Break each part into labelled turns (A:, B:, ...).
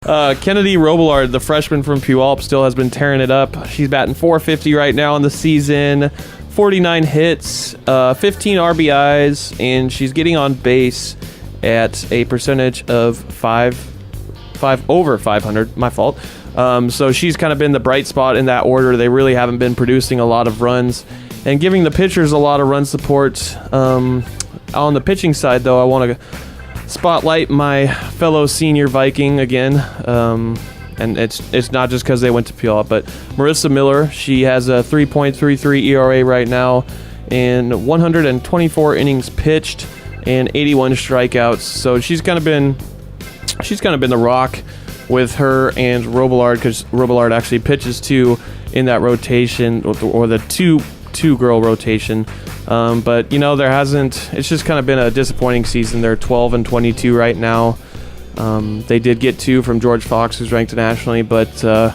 A: Kennedy Robillard, the freshman from Puyallup, still has been tearing it up. She's batting .450 right now in the season, 49 hits, 15 RBIs, and she's getting on base at a percentage of 5 over 500. My fault. So she's kind of been the bright spot in that order. They really haven't been producing a lot of runs and giving the pitchers a lot of run support. On the pitching side, though, I want to spotlight my fellow senior Viking again. And it's not just because they went to Puyallup, but Marissa Miller, she has a 3.33 ERA right now and 124 innings pitched and 81 strikeouts. So she's kind of been the rock with her and Robillard, because Robillard actually pitches two in that rotation, or the two-girl rotation. But, it's just kind of been a disappointing season. They're 12-22 right now. They did get two from George Fox, who's ranked nationally, but, kind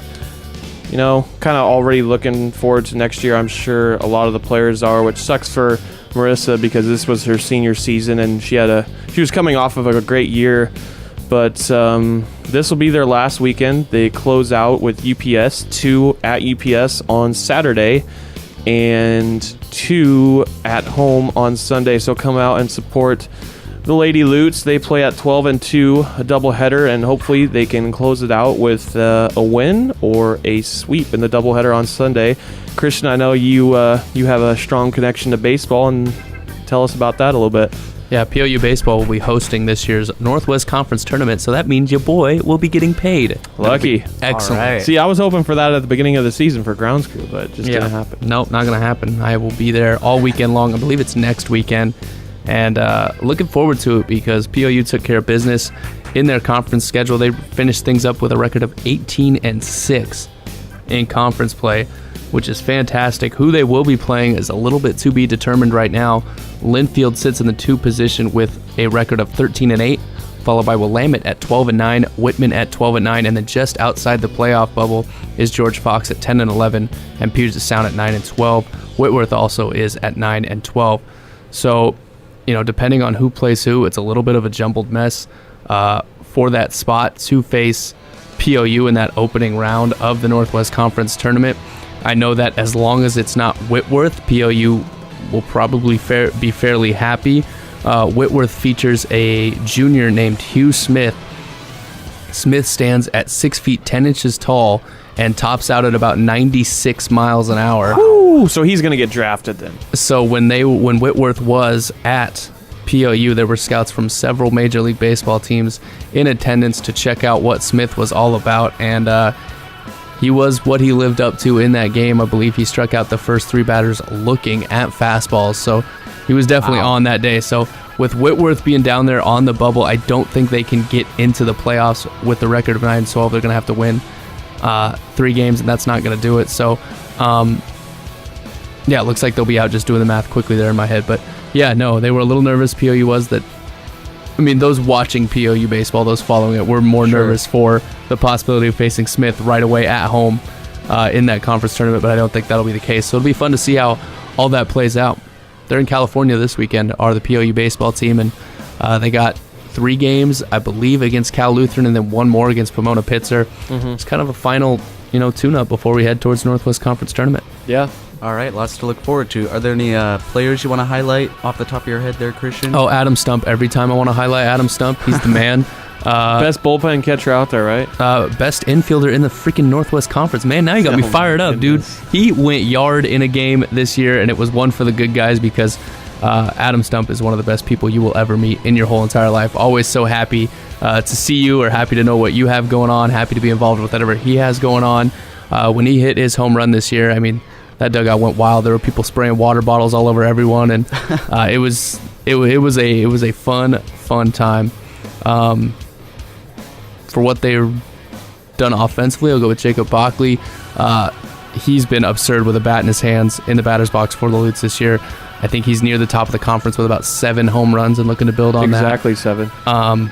A: of already looking forward to next year. I'm sure a lot of the players are, which sucks for Marissa because this was her senior season and she was coming off of a great year. But this will be their last weekend. They close out with UPS, 2 at UPS on Saturday, and 2 at home on Sunday. So come out and support the Lady Lutes. They play at 12-2, a doubleheader, and hopefully they can close it out with a win or a sweep in the doubleheader on Sunday. Christian, I know you have a strong connection to baseball, and tell us about that a little bit.
B: Yeah, POU Baseball will be hosting this year's Northwest Conference Tournament, so that means your boy will be getting paid.
A: Lucky.
B: Excellent.
C: Right.
A: See, I was hoping for that at the beginning of the season for grounds crew, but it just didn't happen.
B: Nope, not going to happen. I will be there all weekend long. I believe it's next weekend. And looking forward to it because POU took care of business in their conference schedule. They finished things up with a record of 18-6 in conference play, which is fantastic. Who they will be playing is a little bit to be determined right now. Linfield sits in the 2 position with a record of 13-8, followed by Willamette at 12-9, Whitman at 12-9, and then just outside the playoff bubble is George Fox at 10-11, and Puget Sound at 9-12. Whitworth also is at 9-12. So, depending on who plays who, it's a little bit of a jumbled mess for that spot to face POU in that opening round of the Northwest Conference Tournament. I know that as long as it's not Whitworth, POU will probably be fairly happy. Whitworth features a junior named Hugh Smith. Smith stands at 6 feet 10 inches tall and tops out at about 96 miles an hour.
A: Ooh, so he's going to get drafted then.
B: So when Whitworth was at POU, there were scouts from several Major League Baseball teams in attendance to check out what Smith was all about, and he was what he lived up to in that game. I believe he struck out the first 3 batters looking at fastballs, so he was definitely on that day. So with Whitworth being down there on the bubble, I don't think they can get into the playoffs with the record of 9-12. They're going to have to win 3 games, and that's not going to do it. So, it looks like they'll be out. Just doing the math quickly there in my head. But, yeah, no, they were a little nervous. POU was that. I mean, those watching POU baseball, those following it, were more nervous for the possibility of facing Smith right away at home in that conference tournament, but I don't think that'll be the case. So it'll be fun to see how all that plays out. They're in California this weekend, are the POU baseball team, and they got 3 games, I believe, against Cal Lutheran and then 1 more against Pomona Pitzer. It's kind of a final, tune-up before we head towards Northwest Conference Tournament.
A: Yeah.
C: All right, lots to look forward to. Are there any players you want to highlight off the top of your head there, Christian?
B: Oh, Adam Stump. Every time I want to highlight Adam Stump, he's the man.
A: Best bullpen catcher out there, right?
B: Best infielder in the freaking Northwest Conference. Man, now you got me fired up, dude. He went yard in a game this year, and it was one for the good guys because Adam Stump is one of the best people you will ever meet in your whole entire life. Always so happy to see you, or happy to know what you have going on, happy to be involved with whatever he has going on. When he hit his home run this year, I mean, that dugout went wild. There were people spraying water bottles all over everyone, and it was a fun time. For what they've done offensively, I'll go with Jacob Bockley. He's been absurd with a bat in his hands in the batter's box for the Lutes this year. I think he's near the top of the conference with about 7 home runs and looking to build on
A: exactly that. Exactly 7.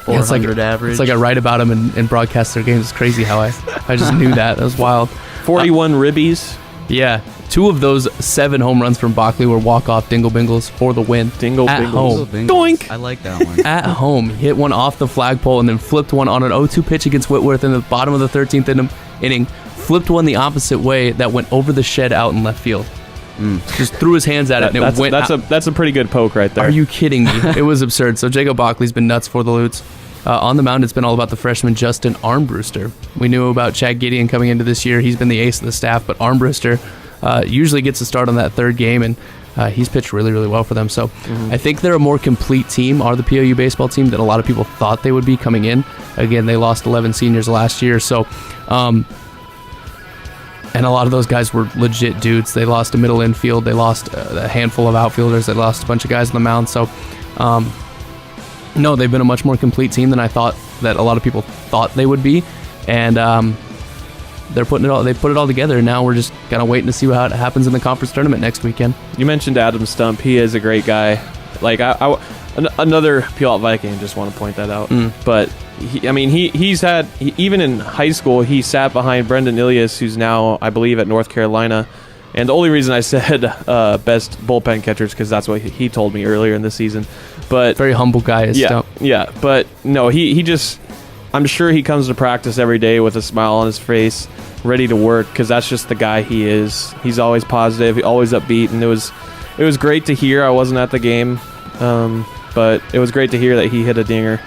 C: 400 average.
B: It's like I write about him and broadcast their games. It's crazy how I just knew that. That was wild.
A: 41 ribbies.
B: Yeah, 2 of those 7 home runs from Bockley were walk-off dingle bingles for the win.
A: Dingle
B: at
A: bingles.
B: home.
A: Doink!
C: I like that one.
B: At home, he hit one off the flagpole and then flipped one on an 0-2 pitch against Whitworth in the bottom of the 13th inning. Flipped one the opposite way that went over the shed out in left field. Just threw his hands at it and it went out.
A: That's a pretty good poke right there.
B: Are you kidding me? It was absurd. So Jacob Bockley's been nuts for the Lutes. On the mound, it's been all about the freshman Justin Armbruster. We knew about Chad Gideon coming into this year. He's been the ace of the staff, but Armbruster usually gets a start on that 3rd game, and he's pitched really, really well for them. So I think they're a more complete team, are the POU baseball team, than a lot of people thought they would be coming in. Again, they lost 11 seniors last year, so... and a lot of those guys were legit dudes. They lost a middle infield. They lost a handful of outfielders. They lost a bunch of guys on the mound. So, no, they've been a much more complete team than I thought that a lot of people thought they would be. And they put it all together. And now we're just kind of waiting to see how it happens in the conference tournament next weekend.
A: You mentioned Adam Stump. He is a great guy. Like another Puyallup Viking. Just want to point that out. But even in high school, he sat behind Brendan Ilias, who's now, I believe, at North Carolina. And the only reason I said best bullpen catchers because that's what he told me earlier in the season. But
B: very humble guy is Stump.
A: Yeah. But no, he just, I'm sure he comes to practice every day with a smile on his face, ready to work, because that's just the guy he is. He's always positive, always upbeat, and it was great to hear. I wasn't at the game, but it was great to hear that he hit a dinger.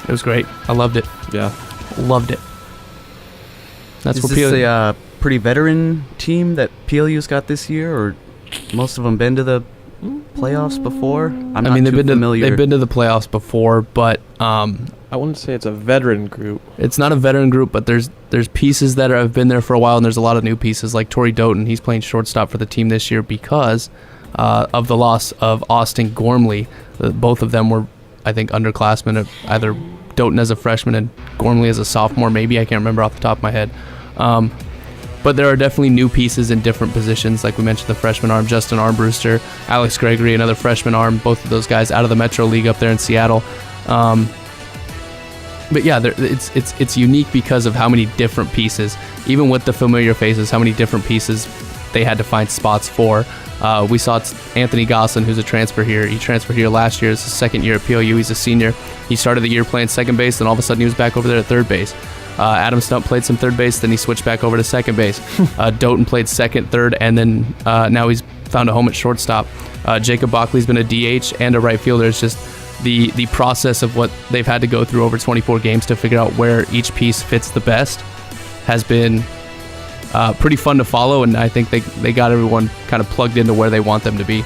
B: It was great. I loved it.
A: Yeah.
B: Loved it. That's
C: Is
B: what
C: this a pretty veteran team that PLU's got this year, or most of them been to the playoffs before?
B: They've been to the playoffs before, but
A: I wouldn't say it's a veteran group.
B: It's not a veteran group, but there's pieces that have been there for a while, and there's a lot of new pieces like Torrey Doughton. He's playing shortstop for the team this year because of the loss of Austin Gormley. Both of them were, I think, underclassmen, either Doughton as a freshman and Gormley as a sophomore, maybe. I can't remember off the top of my head. But there are definitely new pieces in different positions. Like we mentioned, the freshman arm, Justin Armbruster, Alex Gregory, another freshman arm, both of those guys out of the Metro League up there in Seattle. But yeah, it's unique because of how many different pieces, even with the familiar faces, how many different pieces they had to find spots for. We saw Anthony Gosselin, who's a transfer here. He transferred here last year. It's his 2nd year at POU. He's a senior. He started the year playing second base, then all of a sudden he was back over there at third base. Adam Stump played some third base, then he switched back over to second base. Doughton played second, third, and then now he's found a home at shortstop. Jacob Bockley's been a DH and a right fielder. It's just the process of what they've had to go through over 24 games to figure out where each piece fits the best has been pretty fun to follow, and I think they got everyone kind of plugged into where they want them to be.